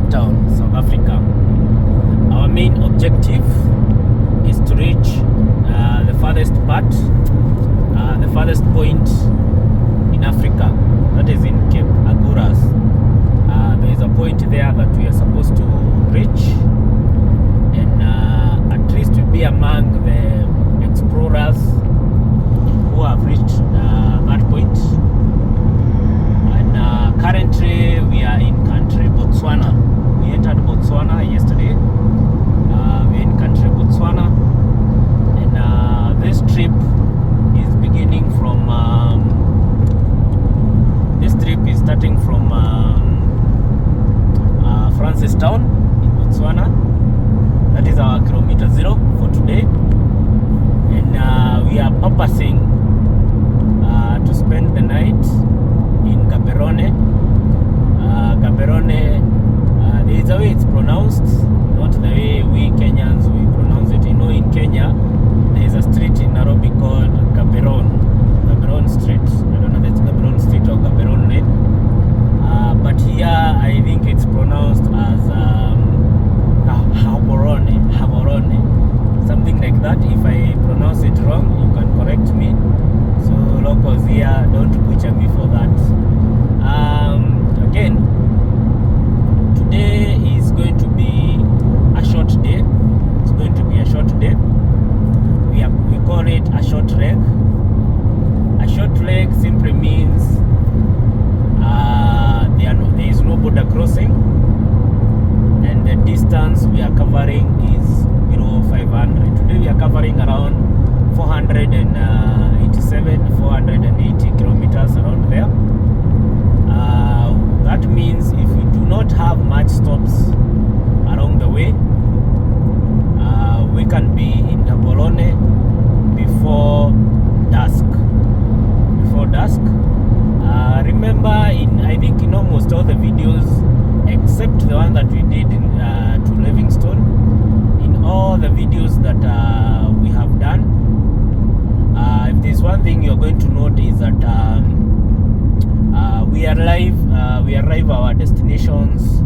Francistown, South Africa. Our main objective is to reach the farthest point in Africa, that is in Cape Aguras. There is a point there that we are supposed to reach, and at least to be among the explorers who have reached that point. And currently we are in country Botswana. We entered Botswana yesterday. We're in country Botswana, and this trip is beginning from starting from Francistown in Botswana. That is our kilometer 0 for today, and we are purposing to spend the night in Gaborone. Gaborone, there is a way it's pronounced, not the way we Kenyans we pronounce it. You know, in Kenya there is a street in Nairobi called Gaborone Street. I don't know if it's Gaborone Street or Gaborone Lane, but here I think it's pronounced as Gaborone, something like that. If I pronounce it wrong, you can correct me. So locals here, don't butcher me for that. Again, today is going to be a short day. It's going to be a short day. We call it a short leg. A short leg simply means there is no border crossing, and the distance we are covering is below 500. Today we are covering around 480 kilometers around there. That means if we do not have much stops along the way, we can be in Gaborone before dusk. Remember, I think in almost all the videos except the one that we did to Livingstone, in all the videos that we have done, if there's one thing you're going to note is that we arrive our destinations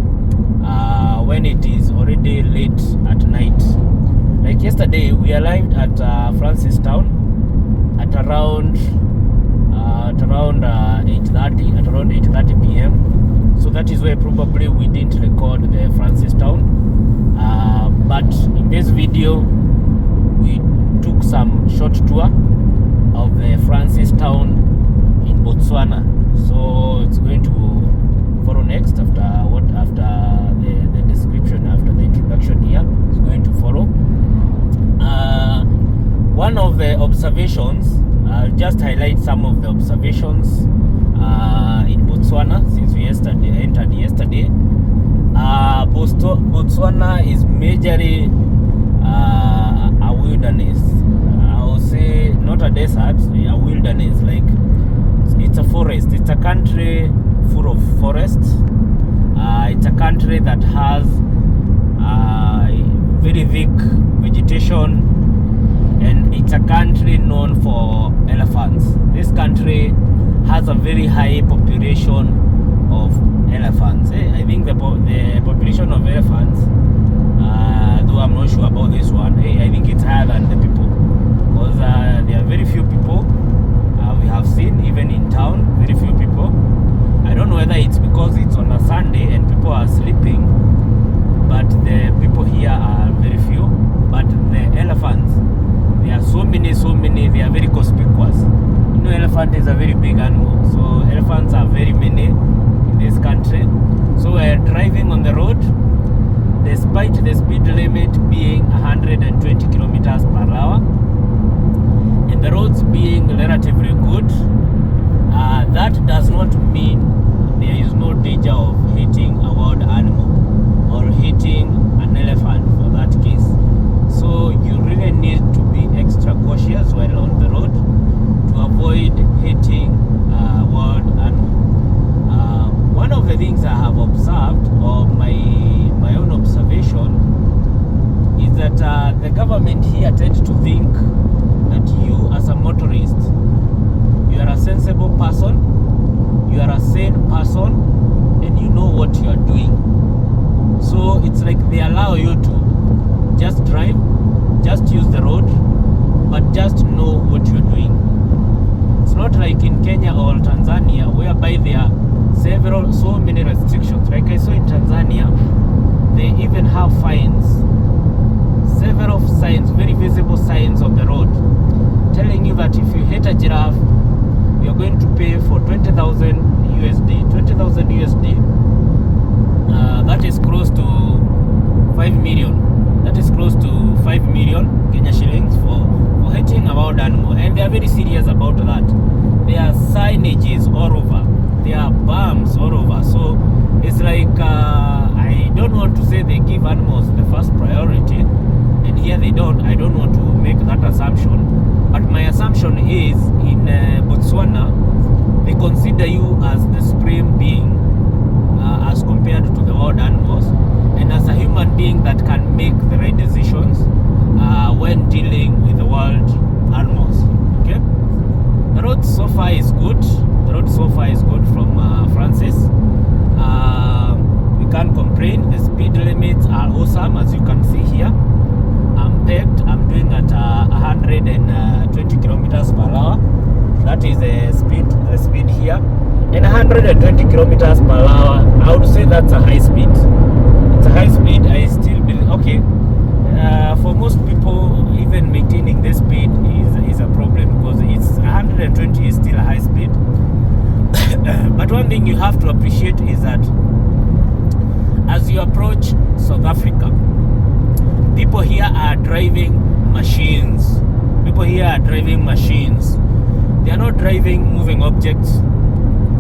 when it is already late at night. Like yesterday, we arrived at Francistown at around 8:30 p.m. So that is why probably we didn't record the Francistown. But in this video, we took some short tour of the Francistown in Botswana. So it's going to follow next after the description, after the introduction here. It's going to follow. One of the observations, I'll just highlight some of the observations in Botswana since we entered yesterday. Botswana is majorly a wilderness. I would say not a desert, a wilderness. Like it's a forest. It's a country full of forests. It's a country that has very thick vegetation, and it's a country known for elephants. This country has a very high population of elephants. I think the population of elephants, though I'm not sure about this one, I think it's higher than the people, because there are very few people we have seen, even in town, very few people. I don't know whether it's because it's on a Sunday and people are sleeping, but the people here are very few. But the elephants, there are so many, they are very conspicuous. You know, elephant is a very big animal, so elephants are very many in this country. So we are driving on the road, despite the speed limit being 120 kilometers per hour, and the roads being relatively good. That does not mean there is no danger of hitting a wild animal or hitting an elephant for that case. So you really need to be extra cautious while on the road to avoid hitting wild animals. One of the things I have observed, or my own observation, is that the government here tends to think that you as a motorist, you are a sensible person, you are a sane person, and you know what you are doing. allow you to just drive, just use the road, but just know what you're doing. It's not like in Kenya or Tanzania, whereby there are so many restrictions. Like I saw in Tanzania, they even have fines, several signs, very visible signs on the road, telling you that if you hit a giraffe, you're going to pay for 20,000 USD. 20,000 USD, that is close to 5 million. That is close to 5 million Kenya shillings for hitting a wild animal. And they are very serious about that. There are signages all over. There are bumps all over. So it's like, I don't want to say they give animals the first priority, and here they don't. I don't want to make that assumption. But my assumption is in Botswana, they consider you as the supreme being as compared to the wild animals, and as a human being that can make the right decisions when dealing with the wild animals. Okay, the road so far is good. The road so far is good from Francis. We can't complain. The speed limits are awesome, as you can see here. I'm pegged. I'm doing at 120 kilometers per hour. That is the speed here. And 120 kilometers per hour, I would say that's a high speed. It's a high speed. I still believe, okay, for most people, even maintaining this speed is a problem, because it's 120 is still a high speed. But one thing you have to appreciate is that as you approach South Africa, people here are driving machines. People here are driving machines. They are not driving moving objects.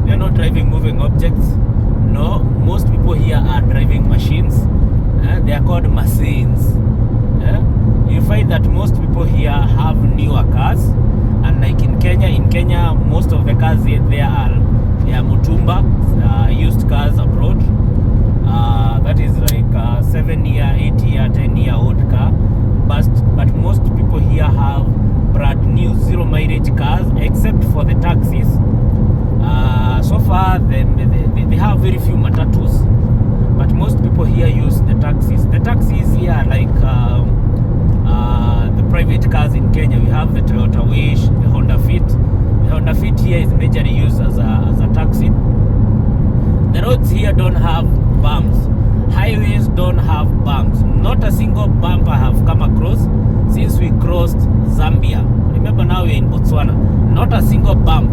They are not driving moving objects. No, most people here are driving machines. They are called machines. You find that most people here have newer cars, and like in Kenya, most of the cars here they are mutumba, used cars abroad. That is like 7-year, 8-year, 10-year-old car. But most people here have brand new zero mileage cars, except for the taxis. So far, they have very few matatus, but most people here use the taxis. The taxis here are like the private cars in Kenya. We have the Toyota Wish, the Honda Fit. The Honda Fit here is majorly used as a taxi. The roads here don't have bumps. Highways don't have bumps. Not a single bump I have come across since we crossed Zambia. Remember, now we're in Botswana. Not a single bump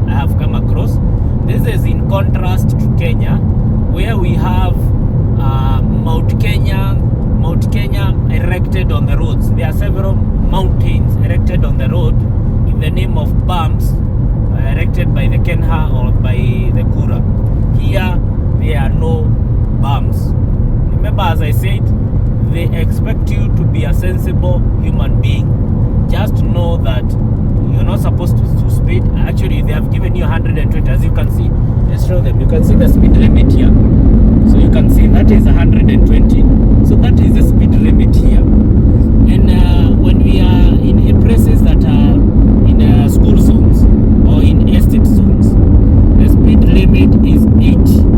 I have come across. This is in contrast to Kenya, where we have Mount Kenya erected on the roads. There are several mountains erected on the road in the name of bumps erected by the Kenha or by the Kura. Here, there are no bumps. Remember, as I said, they expect you to be a sensible human being. Just know that you're not supposed to speed. Actually, they have given you 120, as you can see. Let's show them. You can see the speed limit here. So you can see that is 120. So that is the speed limit here. And when we are in places that are in school zones or in estate zones, the speed limit is 80.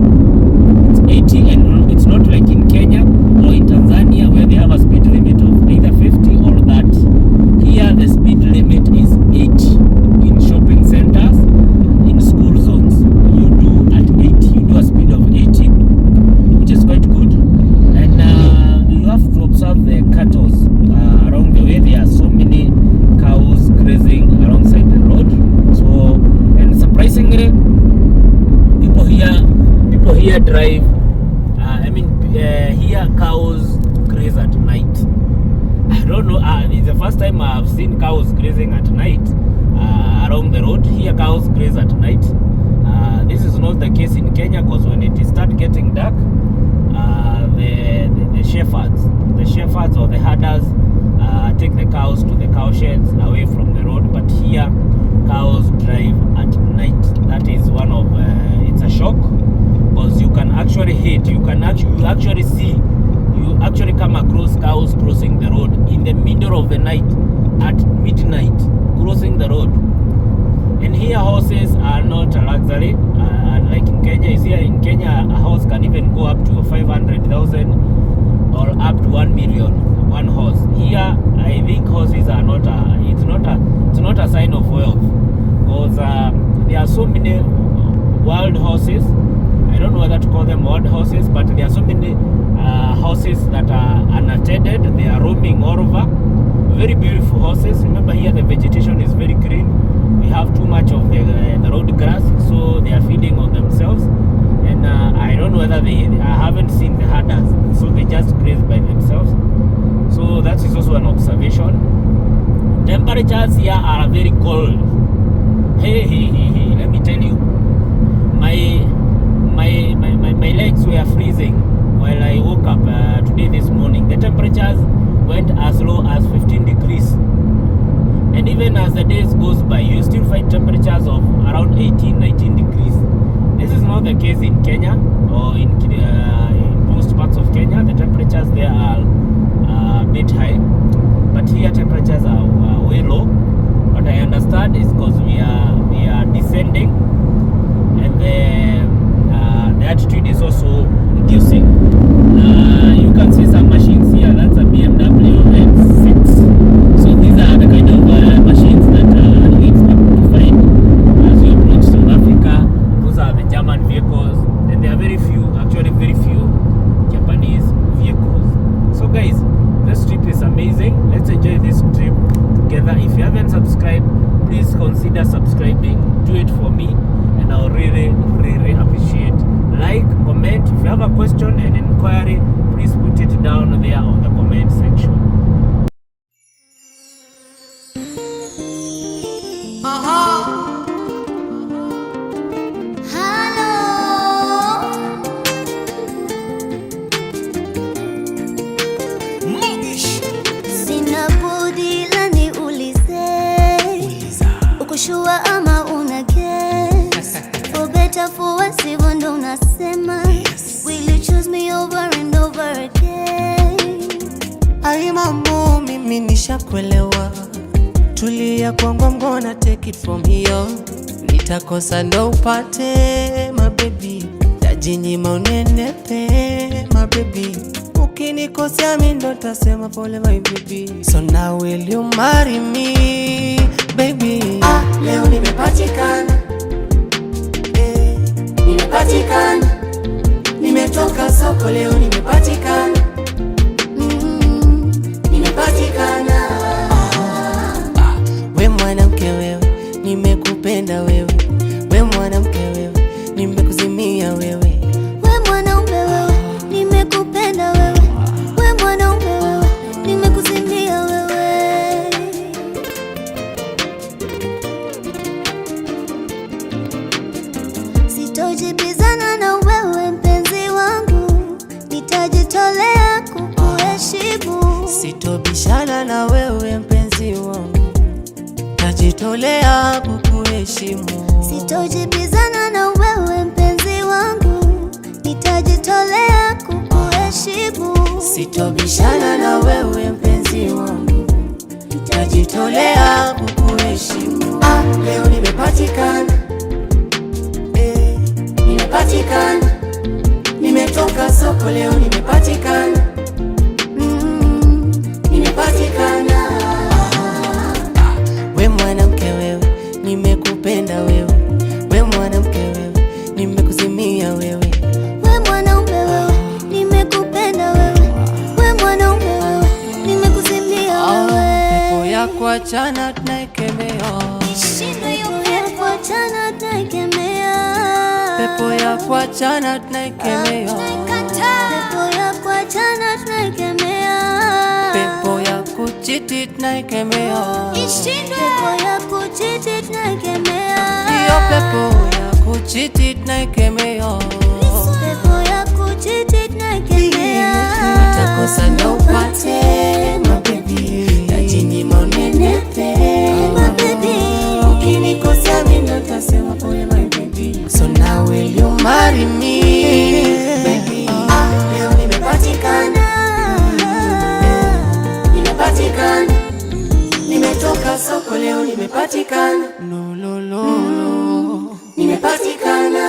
It's 80, and it's not like in Kenya or in Tanzania where they have a speed limit of either 50 or 30. Here the speed limit is 80. In shopping centers, in school zones, you do at 80. You do a speed of 80, which is quite good. And you have to observe the cattle around the way. There are so many cows grazing alongside the road. So, and surprisingly, people here drive. Here cows graze at night. I don't know. It's the first time I have seen cows grazing at night around the road. Here cows graze at night. This is not the case in Kenya, because when it starts getting dark, the shepherds or the herders take the cows to the cow sheds away from the road. But here cows drive at night. That is one of it's a shock, because you can actually hit. You actually come across cows crossing the road in the middle of the night, at midnight, crossing the road. And here horses are not a luxury, unlike in Kenya. You see, in Kenya a horse can even go up to 500,000 or up to 1 million one horse. Here, I think horses are not it's not a sign of wealth, because there are so many wild horses. I don't know whether to call them wild horses, but there are so many horses that are unattended. They are roaming all over. Very beautiful horses. Remember, here the vegetation is very green. We have too much of the road grass, so they are feeding on themselves. And I don't know whether I haven't seen the herders, so they just graze by themselves. So that is also an observation. Temperatures here are very cold. Hey, let me tell you, my legs were freezing while I woke up today this morning. The temperatures went as low as 15 degrees. And even as the days goes by, you still find temperatures of around 18, 19 degrees. This is not the case in Kenya or in most parts of Kenya. The temperatures there are a bit high, but here temperatures are way low. What I understand is because we are descending, and the altitude is also reducing. You can see some machines here. That's a BMW X6. So these are the kind of machines that you expect to find as you approach South Africa. Those are the German vehicles, and there are very few Japanese vehicles. So guys, this trip is amazing. Let's enjoy this trip together. If you haven't subscribed, please consider subscribing. Do it for me, and I'll really appreciate. Like, comment. If you have a question and inquiry, please put it down there on the comment section. Sina budi la niulize, ukushua ama una guess? For better for worse, hivyo ndo unasema. Will you choose me over and over again? Ai mambo, mimi nishakuelewa. Tulia kwangu, I'm gonna take it from here. Nitakosa ndo upate, my baby. Tajinyima unenepe, my baby. Ukinikosea mimi ndo tasema pole, my baby. So now will you marry me, baby? Leo nimepatikana, nimepatikana. Nimetoka soko leo nimepatikana, nimepatikana. We mwanamke wewe, nimekupenda wewe. We mwanamke wewe, nimekuzimia wewe. We mwanaume wewe, nimekupenda wewe. We mwanaume wewe, nimekuzimia wewe. Sitojibizana na wewe mpenzi wangu, nitajitolea kukuheshimu. Sitobishana na wewe mpenzi wangu, nitajitolea kukuheshimu. Sitojibizana na wewe mpenzi wangu, nitajitolea kukuheshimu. Sitobishana na wewe mpenzi wangu, nitajitolea kukuheshimu. Leo nimepatikana, nimepatikana. Nimetoka soko leo nimepatikana, nimepatikana. We mwanamke wewe, nimekupenda wewe. We mwanamke wewe, nimekuzimia wewe. We mwanaume wewe, nimekupenda wewe. We mwanaume wewe, nimekuzimia wewe. Pepo ya kuachana tunaikemea, Shindwe hiyo pepo achana tunaikemea. pepo ya kuachana tunaikemea, Pepo ya kuachana tunaikemea. pepo ya kuchiti tunaikemea, Pepo ya kuchiti tunaikemea. hiyo pepo ya kuchiti tunaikemea. Pepo ya kuchiti tunaikemea. Utakosa ndo upate, my baby. Tajinyima unenepe, My baby. ukinikosea mimi ndo tasema pole, my baby. So now will you marry me, baby? Leo nimepatikana, nimepatikana. Nimetoka soko leo nimepatikana, nimepatikana.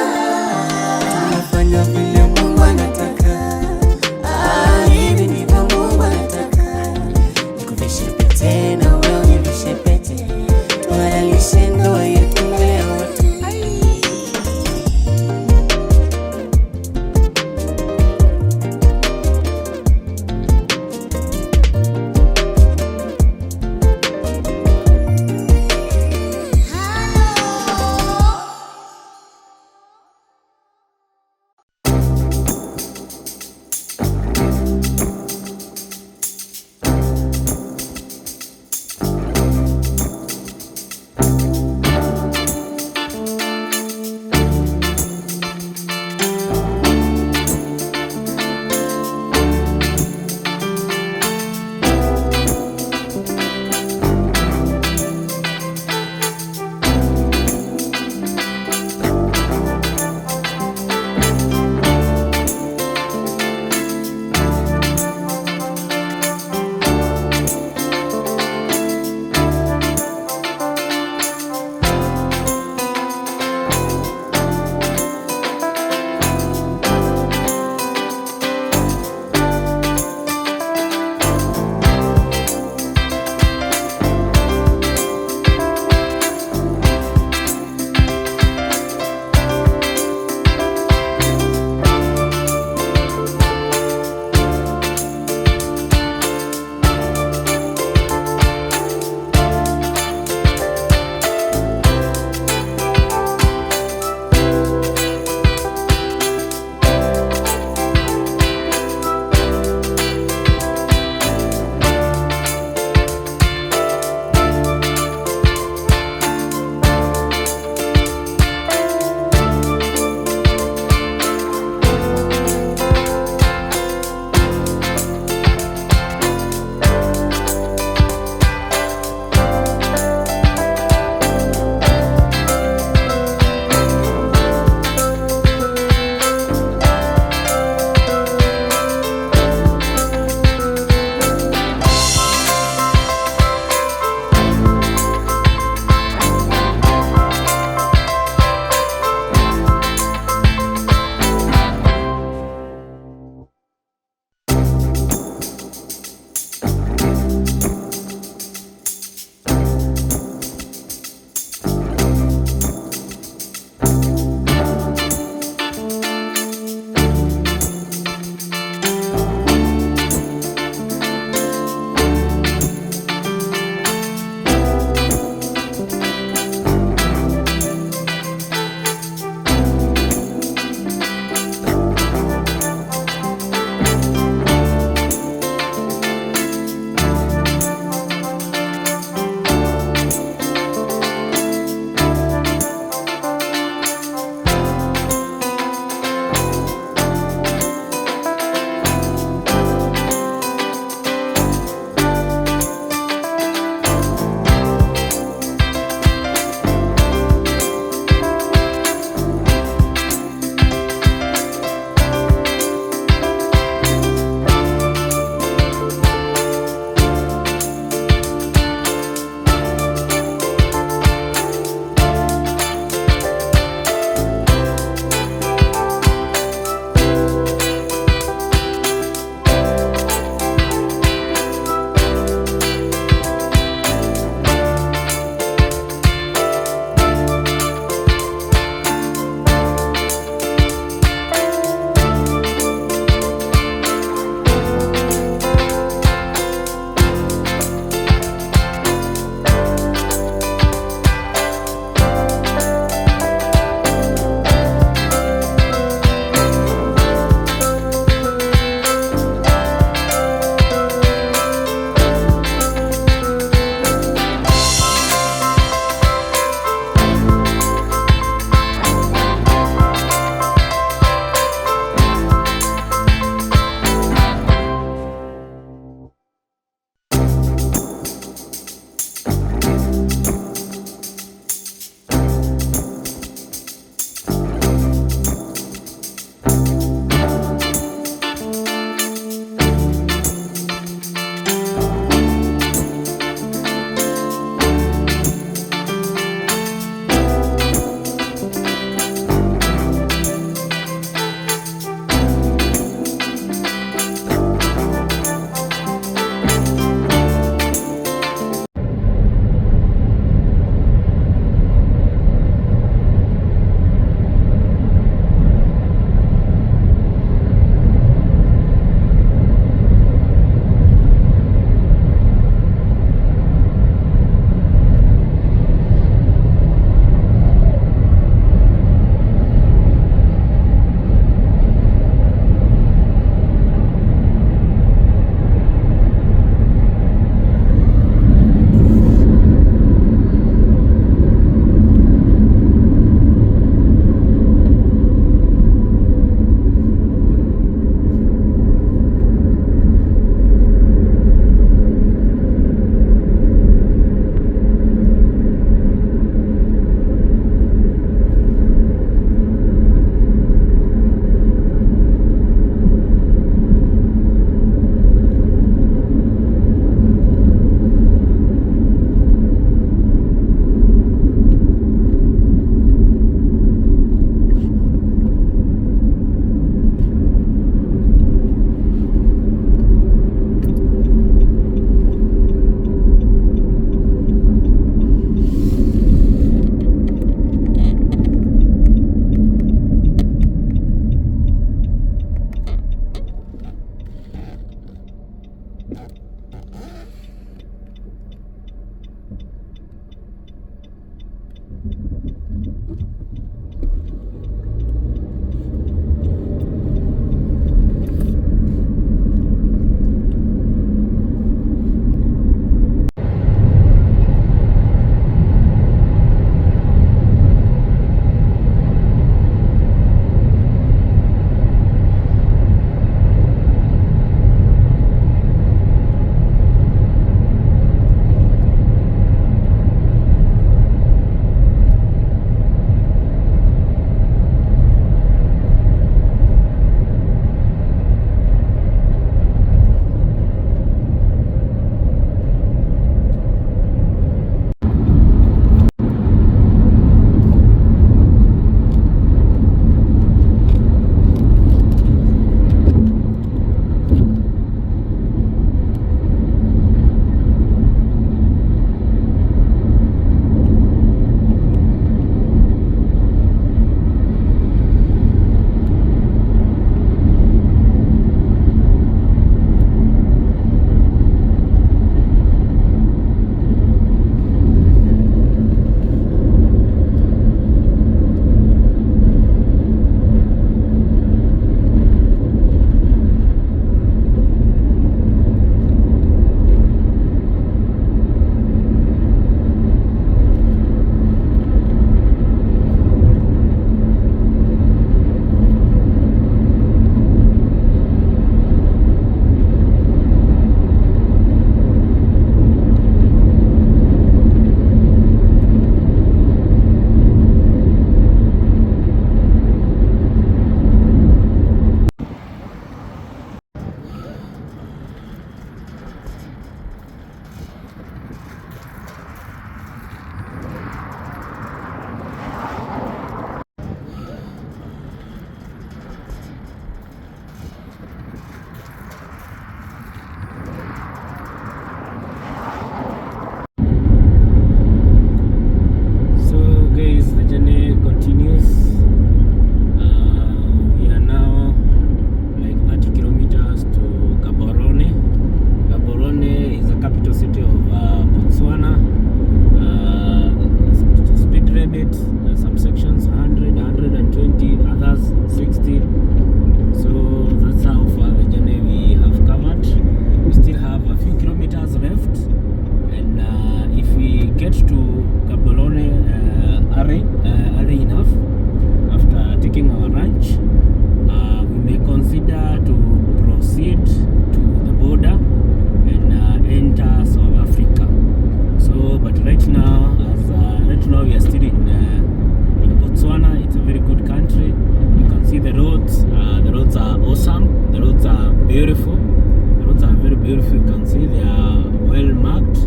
beautiful. The roads are very beautiful. You can see they are well marked.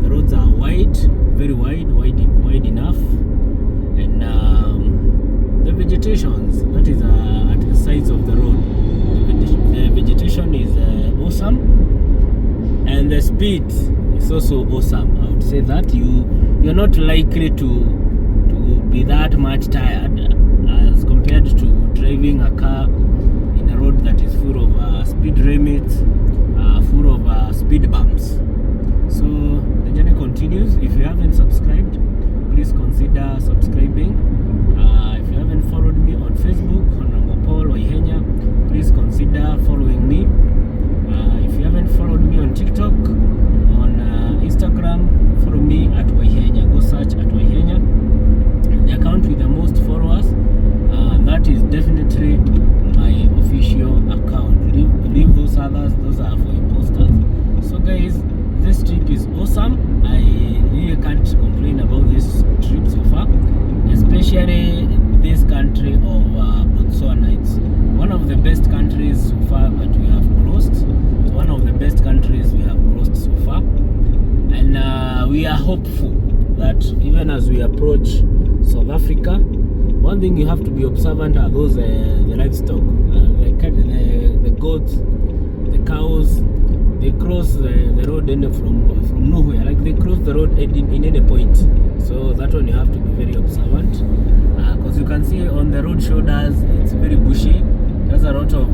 The roads are wide, very wide enough, and the vegetations that is at the sides of the road. The vegetation is awesome, and the speed is also awesome. I would say that you're not likely to be that much tired as compared to driving a car in a road that is full of speed limits, full of speed bumps. So the journey continues. If you haven't subscribed, please consider subscribing. If you haven't followed me on Facebook, on Paul Waihenya, please consider following me. If you haven't followed me on TikTok, on Instagram, follow me at Waihenya. Go search at Waihenya. The account with the most followers, that is definitely my official account. Leave those others, those are for imposters. So guys, this trip is awesome. I really can't complain about this trip so far, especially this country of Botswana. It's one of the best countries so far that we have crossed. It's one of the best countries we have crossed so far, and we are hopeful that even as we approach South Africa, one thing you have to be observant are those the livestock, the goats, the cows. They cross the road from nowhere, like they cross the road in any point. So that one you have to be very observant, because you can see on the road shoulders it's very bushy. There's a lot of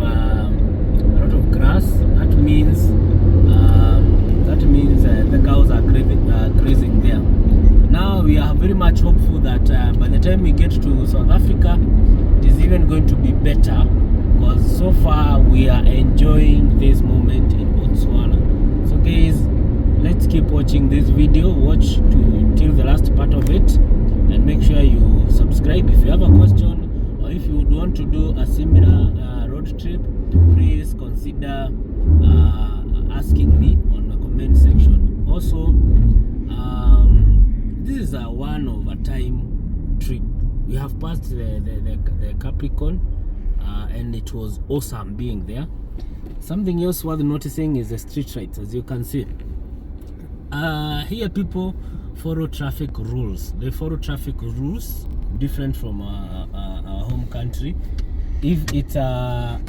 grass. That means the cows are grazing there. Now we are very much hopeful that by the time we get to South Africa, it is even going to be better, because so far we are enjoying this moment in Botswana. So guys, let's keep watching this video. Watch till the last part of it, and make sure you subscribe. If you have a question, or if you would want to do a similar road trip, please consider asking me on the comment section. Also, this is a one of a time trip. We have passed the Capricorn, and it was awesome being there. Something else worth noticing is the street lights. As you can see, here people follow traffic rules. They follow traffic rules different from our home country. If it's a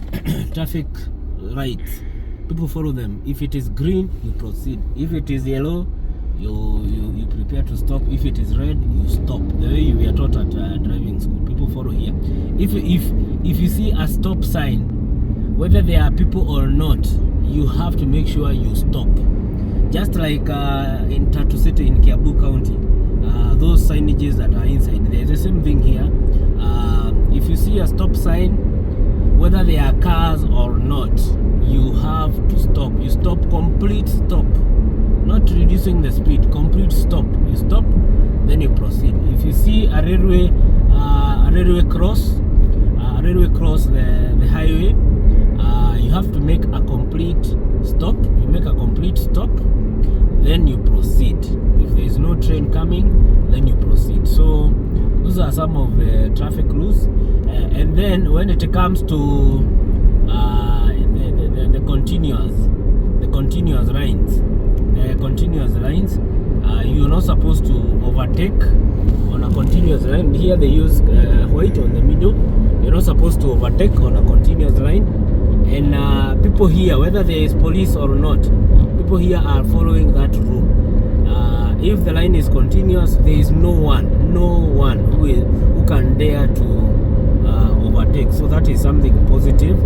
traffic lights, people follow them. If it is green, you proceed. If it is yellow, you prepare to stop. If it is red, you stop. The way we are taught at driving school, people follow here. If you see a stop sign, whether there are people or not, you have to make sure you stop. Just like in Tatu City in Kiambu County, those signages that are inside, there's the same thing here. If you see a stop sign, whether there are cars or not, you have to stop. You stop, complete stop. Not reducing the speed, complete stop. You stop, then you proceed. If you see a railway cross the highway, you have to make a complete stop. You make a complete stop, then you proceed. If there is no train coming, then you proceed. So those are some of the traffic rules. And then when it comes to the continuous lines, you're not supposed to overtake on a continuous line. Here they use white on the middle. You're not supposed to overtake on a continuous line. And people here, whether there is police or not, people here are following that rule. If the line is continuous, there is no one who can dare to overtake. So that is something positive.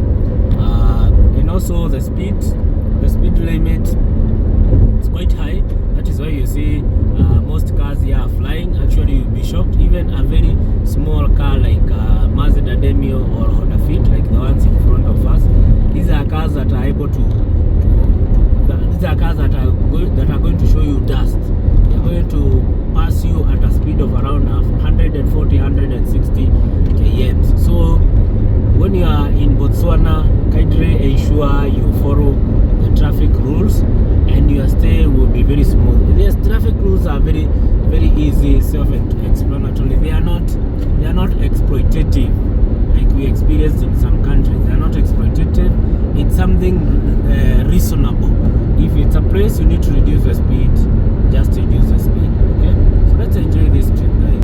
And also the speed limit is quite high. That is why you see most cars here are flying. Actually, you'll be shocked. Even a very small car like Mazda Demio or Honda Fit, like the ones in front of us, these are cars that are able to these are cars that are going to show you dust. They're going to pass you at a speed of around 140, 160 km. So when you are in Botswana, kindly ensure you follow the traffic rules, and your stay will be very smooth. These traffic rules are very, very easy, self-explanatory. They are not exploitative like we experienced in some countries. They are not exploitative. It's something something reasonable. If it's a place you need to reduce the speed, just reduce the speed. Okay, so let's enjoy this trip, guys.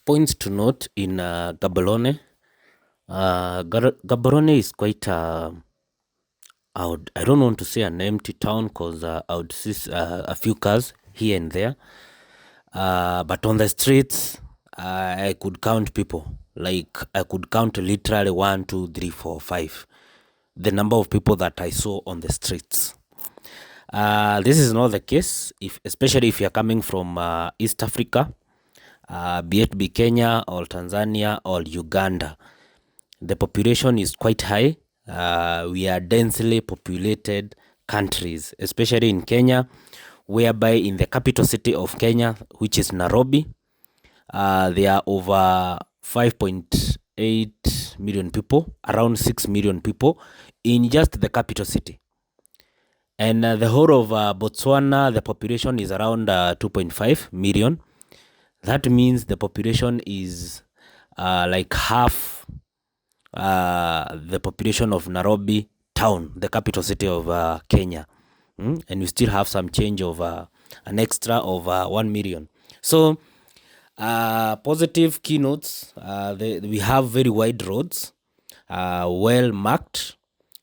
Points to note in Gaborone. Gaborone is quite I don't want to say an empty town, because I would see a few cars here and there, but on the streets I could count people. Like, I could count literally 1, 2, 3, 4, 5, the number of people that I saw on the streets. This is not the case, especially if you're coming from East Africa, be Kenya or Tanzania or Uganda. The population is quite high. We are densely populated countries, especially in Kenya, whereby in the capital city of Kenya, which is Nairobi, there are over 5.8 million people, around 6 million people in just the capital city. And the whole of Botswana, the population is around 2.5 million. That means the population is like half the population of Nairobi town, the capital city of Kenya. And we still have some change of an extra of 1 million. So positive keynotes, we have very wide roads, well marked.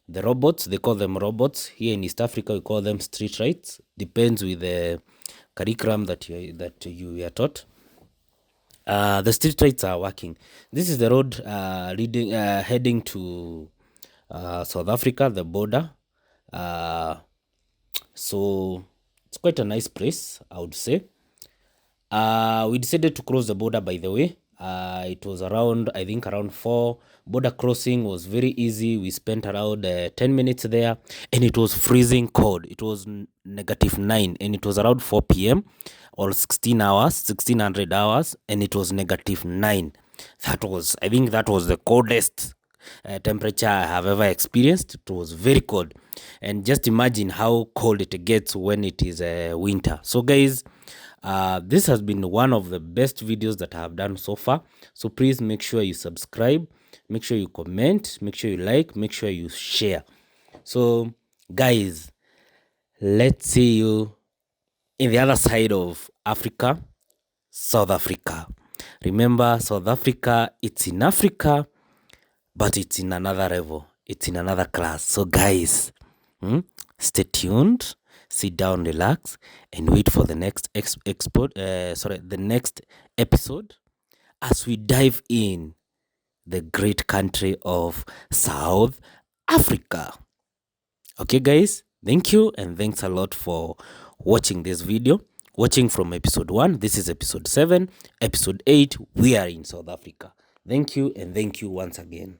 The robots, they call them robots. Here in East Africa, we call them street lights. Depends with the curriculum that you are taught. The street lights are working. This is the road heading to South Africa, the border. So it's quite a nice place, I would say. We decided to cross the border, by the way. It was around 4. Border crossing was very easy. We spent around 10 minutes there, and it was freezing cold. It was -9, and it was around 4 p.m. or 1600 hours, and it was -9. That was the coldest temperature I have ever experienced. It was very cold, and just imagine how cold it gets when it is winter. So guys, this has been one of the best videos that I have done so far. So please make sure you subscribe, make sure you comment, make sure you like, make sure you share. So guys, let's see you in the other side of Africa, South Africa. Remember, South Africa, it's in Africa, but it's in another level. It's in another class. So guys, stay tuned, sit down, relax, and wait for the next the next episode as we dive in the great country of South Africa. Okay guys, thank you, and thanks a lot for watching this video. Watching from episode 1, this is episode 7, episode 8, we are in South Africa. Thank you, and thank you once again.